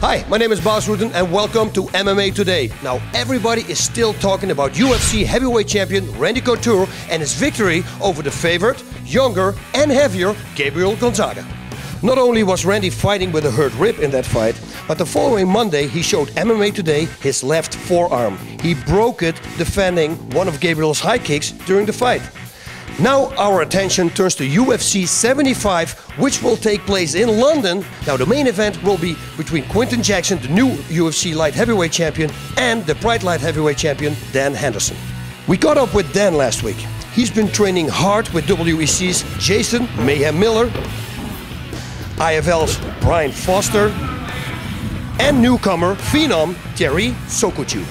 Hi, my name is Bas Rutten and welcome to MMA Today. Now, everybody is still talking about UFC heavyweight champion Randy Couture and his victory over the favorite, younger and heavier Gabriel Gonzaga. Not only was Randy fighting with a hurt rib in that fight, but the following Monday he showed MMA Today his left forearm. He broke it defending one of Gabriel's high kicks during the fight. Now our attention turns to UFC 75, which will take place in London. Now the main event will be between Quinton Jackson, the new UFC light heavyweight champion, and the Pride light heavyweight champion, Dan Henderson. We caught up with Dan last week. He's been training hard with WEC's Jason Mayhem Miller, IFL's Brian Foster, and newcomer Phenom Thierry Sokoudjou.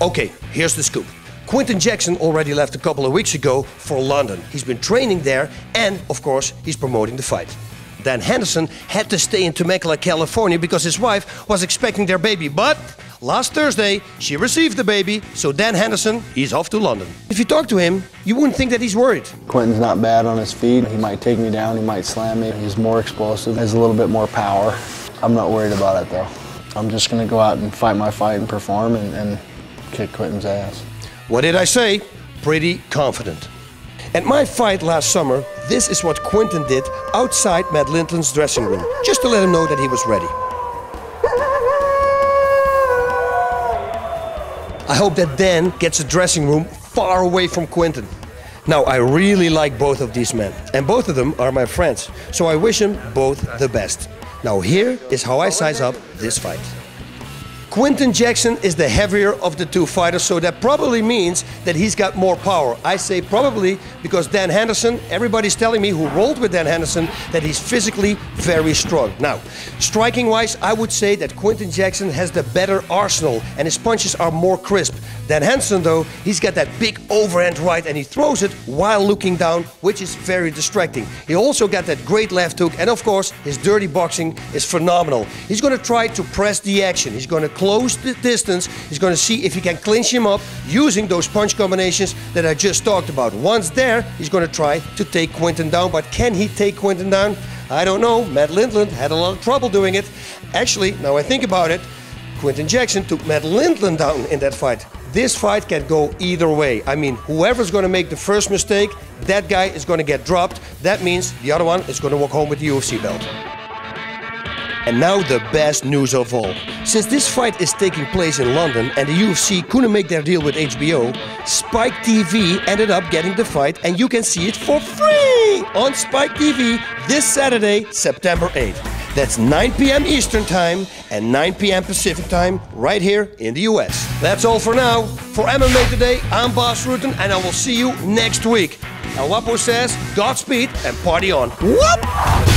Okay, here's the scoop. Quinton Jackson already left a couple of weeks ago for London. He's been training there and, of course, he's promoting the fight. Dan Henderson had to stay in Temecula, California because his wife was expecting their baby. But last Thursday, she received the baby, so Dan Henderson, he's off to London. If you talk to him, you wouldn't think that he's worried. Quinton's not bad on his feet. He might take me down, he might slam me. He's more explosive, has a little bit more power. I'm not worried about it though. I'm just gonna go out and fight my fight and perform and kick Quinton's ass. What did I say? Pretty confident. At my fight last summer, this is what Quinton did outside Matt Linton's dressing room, just to let him know that he was ready. I hope that Dan gets a dressing room far away from Quinton. Now, I really like both of these men, and both of them are my friends, so I wish them both the best. Now here is how I size up this fight. Quinton Jackson is the heavier of the two fighters, so that probably means that he's got more power. I say probably because Dan Henderson, everybody's telling me who rolled with Dan Henderson that he's physically very strong. Now, striking-wise, I would say that Quinton Jackson has the better arsenal and his punches are more crisp. Dan Henderson, though, he's got that big overhand right and he throws it while looking down, which is very distracting. He also got that great left hook and, of course, his dirty boxing is phenomenal. He's going to try to press the action. He's going to close the distance. He's going to see if he can clinch him up using those punch combinations that I just talked about. Once there, he's going to try to take Quinton down. But can he take Quinton down? I don't know. Matt Linton had a lot of trouble doing it. Actually, now I think about it, Quinton Jackson took Matt Linton down in that fight. This fight can go either way. I mean, whoever's going to make the first mistake, that guy is going to get dropped. That means the other one is going to walk home with the UFC belt. And now the best news of all. Since this fight is taking place in London and the UFC couldn't make their deal with HBO, Spike TV ended up getting the fight and you can see it for free on Spike TV this Saturday, September 8th. That's 9 p.m. Eastern Time and 9 p.m. Pacific Time right here in the US. That's all for now. For MMA Today, I'm Bas Rutten and I will see you next week. El Guapo says, Godspeed and party on. Whoop!